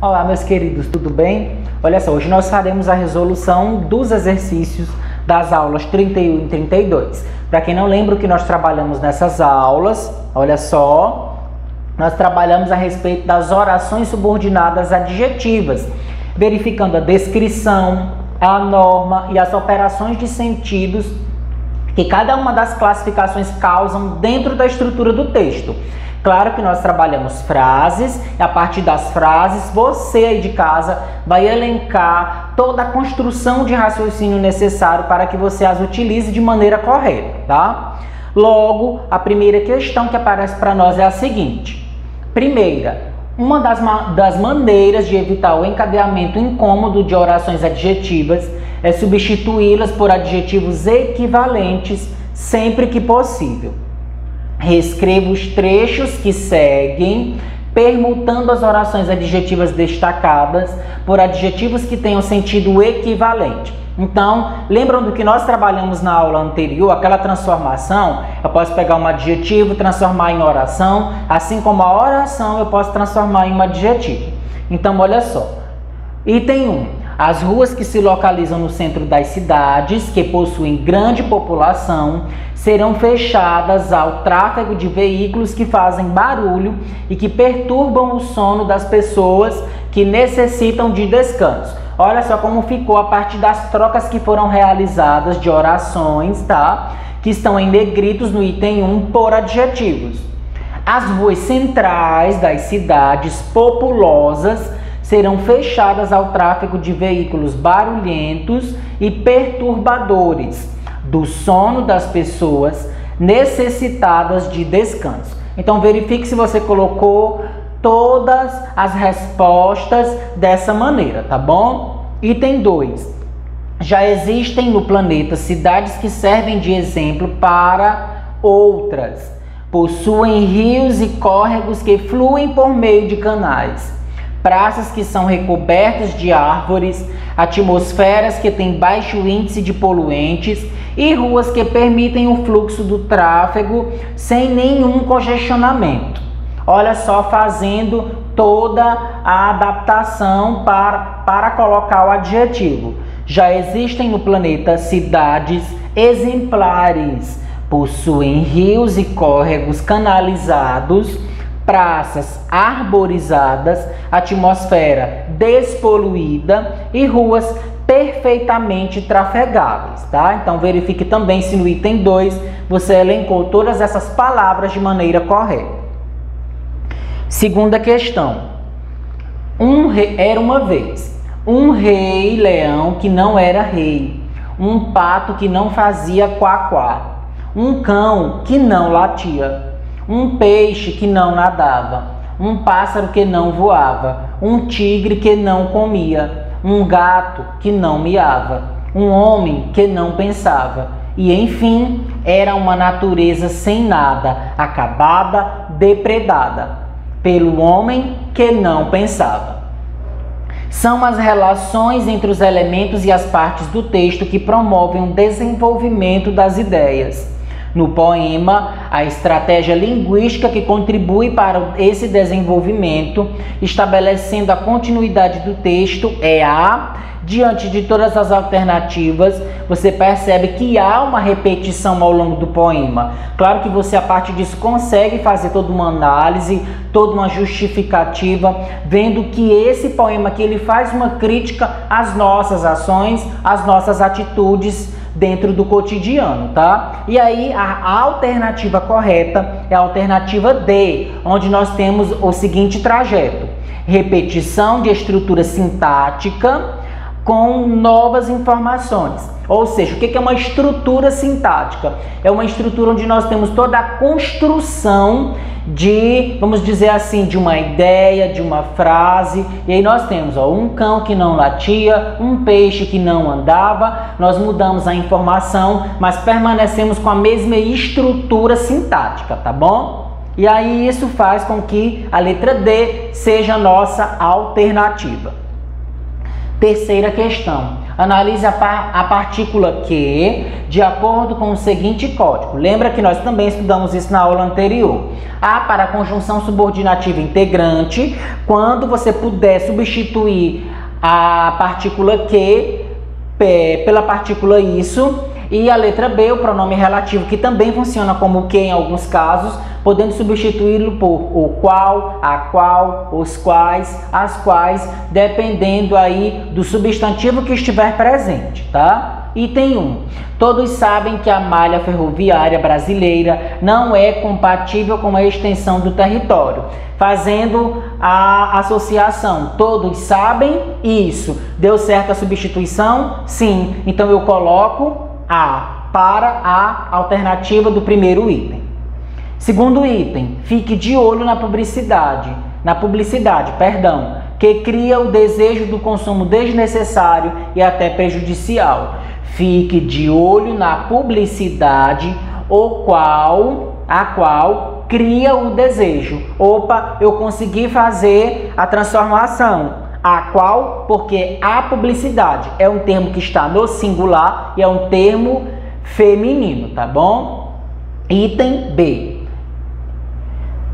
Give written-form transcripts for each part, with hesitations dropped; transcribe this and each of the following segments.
Olá, meus queridos, tudo bem? Olha só, hoje nós faremos a resolução dos exercícios das aulas 31 e 32. Para quem não lembra o que nós trabalhamos nessas aulas, olha só, nós trabalhamos a respeito das orações subordinadas adjetivas, verificando a descrição, a norma e as operações de sentidos que cada uma das classificações causam dentro da estrutura do texto. Claro que nós trabalhamos frases, e a partir das frases, você aí de casa vai elencar toda a construção de raciocínio necessário para que você as utilize de maneira correta, tá? Logo, a primeira questão que aparece para nós é a seguinte. Primeira, uma das maneiras de evitar o encadeamento incômodo de orações adjetivas é substituí-las por adjetivos equivalentes sempre que possível. Reescreva os trechos que seguem, permutando as orações adjetivas destacadas por adjetivos que tenham sentido equivalente. Então, lembram do que nós trabalhamos na aula anterior, aquela transformação? Eu posso pegar um adjetivo, transformar em oração, assim como a oração eu posso transformar em um adjetivo. Então, olha só. Item 1. As ruas que se localizam no centro das cidades, que possuem grande população, serão fechadas ao tráfego de veículos que fazem barulho e que perturbam o sono das pessoas que necessitam de descanso. Olha só como ficou a partir das trocas que foram realizadas de orações, tá? Que estão em negritos no item 1 por adjetivos. As ruas centrais das cidades populosas serão fechadas ao tráfego de veículos barulhentos e perturbadores do sono das pessoas necessitadas de descanso. Então verifique se você colocou todas as respostas dessa maneira, tá bom? Item 2. Já existem no planeta cidades que servem de exemplo para outras. Possuem rios e córregos que fluem por meio de canais. Praças que são recobertas de árvores, atmosferas que têm baixo índice de poluentes e ruas que permitem o fluxo do tráfego sem nenhum congestionamento. Olha só, fazendo toda a adaptação para colocar o adjetivo. Já existem no planeta cidades exemplares, possuem rios e córregos canalizados, praças arborizadas, atmosfera despoluída e ruas perfeitamente trafegáveis, tá? Então verifique também se no item 2 você elencou todas essas palavras de maneira correta. Segunda questão. Era uma vez um rei leão que não era rei, um pato que não fazia quá-quá, um cão que não latia, um peixe que não nadava, um pássaro que não voava, um tigre que não comia, um gato que não miava, um homem que não pensava. E, enfim, era uma natureza sem nada, acabada, depredada, pelo homem que não pensava. São as relações entre os elementos e as partes do texto que promovem o desenvolvimento das ideias. No poema, a estratégia linguística que contribui para esse desenvolvimento, estabelecendo a continuidade do texto, é a... Diante de todas as alternativas, você percebe que há uma repetição ao longo do poema. Claro que você, a partir disso, consegue fazer toda uma análise, toda uma justificativa, vendo que esse poema aqui, ele faz uma crítica às nossas ações, às nossas atitudes dentro do cotidiano, tá? E aí a alternativa correta é a alternativa D, onde nós temos o seguinte trajeto: repetição de estrutura sintática com novas informações. Ou seja, o que é uma estrutura sintática? É uma estrutura onde nós temos toda a construção de, vamos dizer assim, de uma ideia, de uma frase. E aí nós temos um cão que não latia, um peixe que não andava. Nós mudamos a informação, mas permanecemos com a mesma estrutura sintática, tá bom? E aí isso faz com que a letra D seja a nossa alternativa. Terceira questão. Analise a partícula Q de acordo com o seguinte código. Lembra que nós também estudamos isso na aula anterior. A para a conjunção subordinativa integrante, quando você puder substituir a partícula Q pela partícula isso. E a letra B, o pronome relativo, que também funciona como que em alguns casos, podendo substituí-lo por o qual, a qual, os quais, as quais, dependendo aí do substantivo que estiver presente, tá? Item 1. Todos sabem que a malha ferroviária brasileira não é compatível com a extensão do território. Fazendo a associação, todos sabem isso. Deu certo a substituição? Sim. Então eu coloco A para a alternativa do primeiro item. Segundo item, fique de olho na publicidade, que cria o desejo do consumo desnecessário e até prejudicial. Fique de olho na publicidade, a qual cria o desejo. Opa, eu consegui fazer a transformação. A qual, porque a publicidade é um termo que está no singular e é um termo feminino, tá bom? Item B.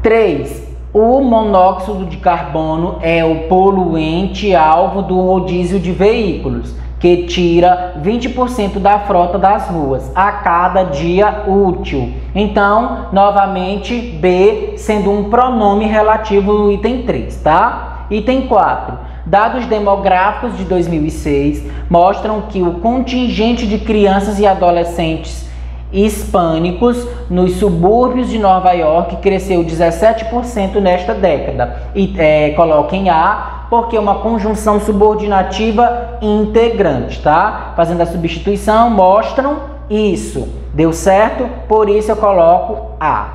3. O monóxido de carbono é o poluente alvo do rodízio de veículos, que tira 20% da frota das ruas a cada dia útil. Então, novamente, B sendo um pronome relativo no item 3, tá? Item 4. Dados demográficos de 2006 mostram que o contingente de crianças e adolescentes hispânicos nos subúrbios de Nova York cresceu 17% nesta década. Coloquem A, porque é uma conjunção subordinativa integrante, tá? Fazendo a substituição, mostram isso. Deu certo? Por isso eu coloco A.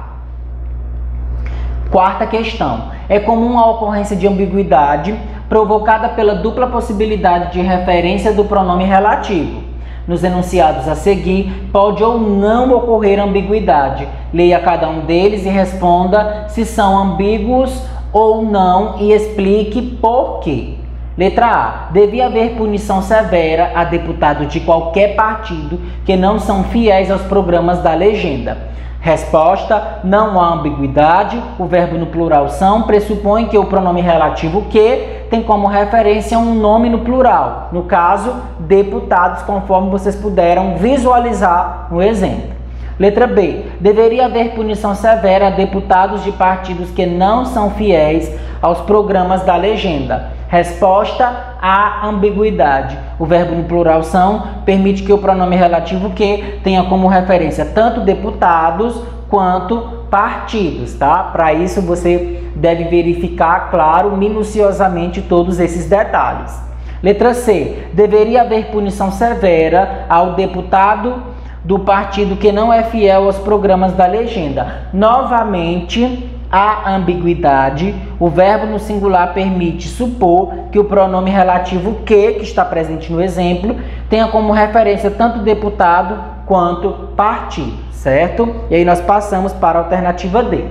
Quarta questão. É comum a ocorrência de ambiguidade provocada pela dupla possibilidade de referência do pronome relativo. Nos enunciados a seguir, pode ou não ocorrer ambiguidade. Leia cada um deles e responda se são ambíguos ou não e explique por quê. Letra A. Devia haver punição severa a deputados de qualquer partido que não são fiéis aos programas da legenda. Resposta: não há ambiguidade. O verbo no plural são pressupõe que o pronome relativo que tem como referência um nome no plural. No caso, deputados, conforme vocês puderam visualizar no exemplo. Letra B. Deveria haver punição severa a deputados de partidos que não são fiéis aos programas da legenda. Resposta: a ambiguidade. O verbo no plural são permite que o pronome relativo que tenha como referência tanto deputados quanto partidos, tá? Para isso você deve verificar, claro, minuciosamente todos esses detalhes. Letra C. Deveria haver punição severa ao deputado do partido que não é fiel aos programas da legenda. Novamente, a ambiguidade. O verbo no singular permite supor que o pronome relativo que está presente no exemplo, tenha como referência tanto deputado quanto partido, certo? E aí nós passamos para a alternativa D.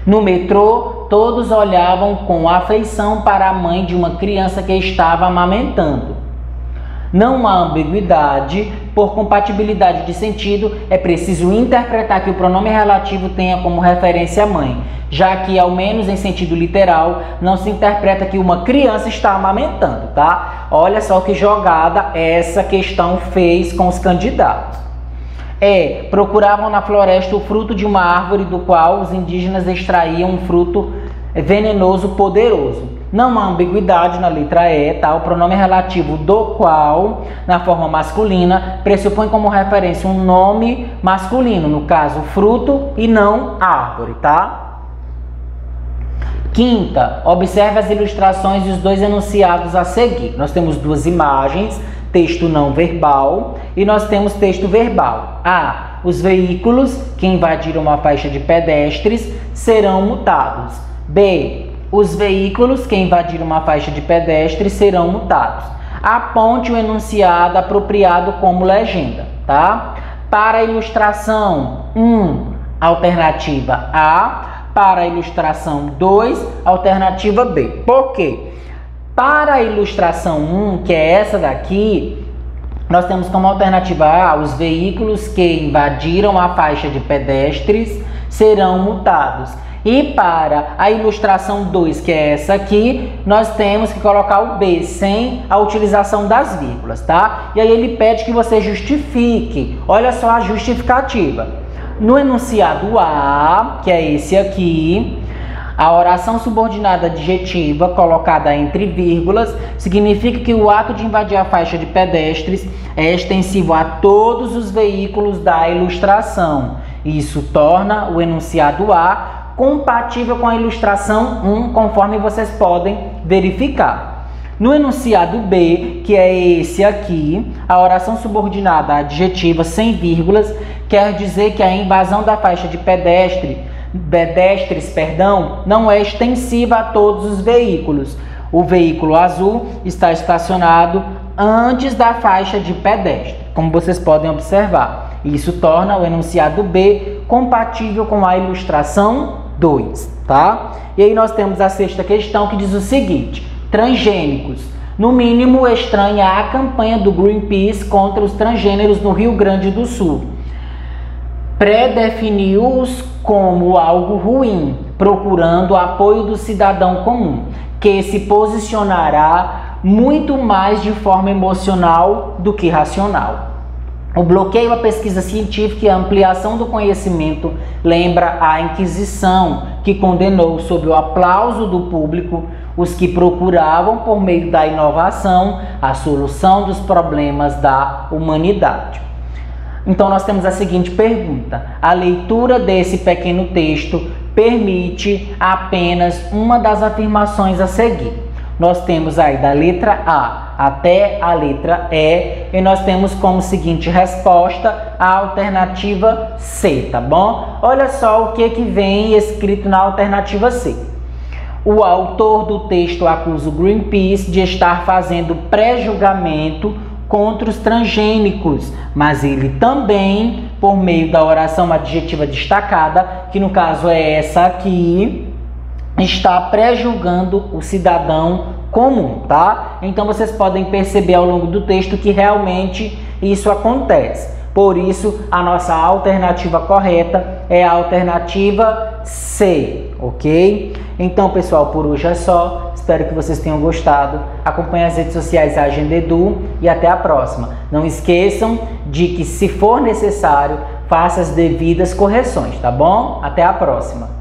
No metrô, todos olhavam com afeição para a mãe de uma criança que estava amamentando. Não há ambiguidade. Por compatibilidade de sentido, é preciso interpretar que o pronome relativo tenha como referência a mãe, já que, ao menos em sentido literal, não se interpreta que uma criança está amamentando, tá? Olha só que jogada essa questão fez com os candidatos. Procuravam na floresta o fruto de uma árvore do qual os indígenas extraíam um fruto venenoso poderoso. Não há ambiguidade na letra E, tá? O pronome relativo do qual, na forma masculina, pressupõe como referência um nome masculino, no caso, fruto e não árvore, tá? Quinta, observe as ilustrações e os dois enunciados a seguir. Nós temos duas imagens, texto não verbal, e nós temos texto verbal. A. Os veículos que invadiram uma faixa de pedestres serão multados. B. Os veículos que invadiram uma faixa de pedestres serão multados. Aponte o enunciado apropriado como legenda, tá? Para a ilustração 1, alternativa A. Para a ilustração 2, alternativa B. Por quê? Para a ilustração 1, que é essa daqui, nós temos como alternativa A, os veículos que invadiram a faixa de pedestres serão multados. E para a ilustração 2, que é essa aqui, nós temos que colocar o B, sem a utilização das vírgulas, tá? E aí ele pede que você justifique. Olha só a justificativa. No enunciado A, que é esse aqui, a oração subordinada adjetiva colocada entre vírgulas significa que o ato de invadir a faixa de pedestres é extensivo a todos os veículos da ilustração. Isso torna o enunciado A compatível com a ilustração 1, conforme vocês podem verificar. No enunciado B, que é esse aqui, a oração subordinada adjetiva sem vírgulas quer dizer que a invasão da faixa de pedestres, não é extensiva a todos os veículos. O veículo azul está estacionado antes da faixa de pedestre, como vocês podem observar. Isso torna o enunciado B compatível com a ilustração 2, tá? E aí nós temos a sexta questão, que diz o seguinte: transgênicos. No mínimo estranha a campanha do Greenpeace contra os transgêneros no Rio Grande do Sul. Predefiniu-os como algo ruim, procurando o apoio do cidadão comum, que se posicionará muito mais de forma emocional do que racional. O bloqueio à pesquisa científica e a ampliação do conhecimento lembra a Inquisição, que condenou, sob o aplauso do público, os que procuravam, por meio da inovação, a solução dos problemas da humanidade. Então nós temos a seguinte pergunta: a leitura desse pequeno texto permite apenas uma das afirmações a seguir. Nós temos aí da letra A até a letra E, e nós temos como seguinte resposta a alternativa C, tá bom? Olha só o que vem escrito na alternativa C. O autor do texto acusa o Greenpeace de estar fazendo pré-julgamento contra os transgênicos, mas ele também, por meio da oração adjetiva destacada, que no caso é essa aqui, está pré-julgando o cidadão comum, tá? Então vocês podem perceber ao longo do texto que realmente isso acontece. Por isso, a nossa alternativa correta é a alternativa C, ok? Então, pessoal, por hoje é só. Espero que vocês tenham gostado. Acompanhe as redes sociais da Agenda Edu e até a próxima. Não esqueçam de que, se for necessário, faça as devidas correções, tá bom? Até a próxima.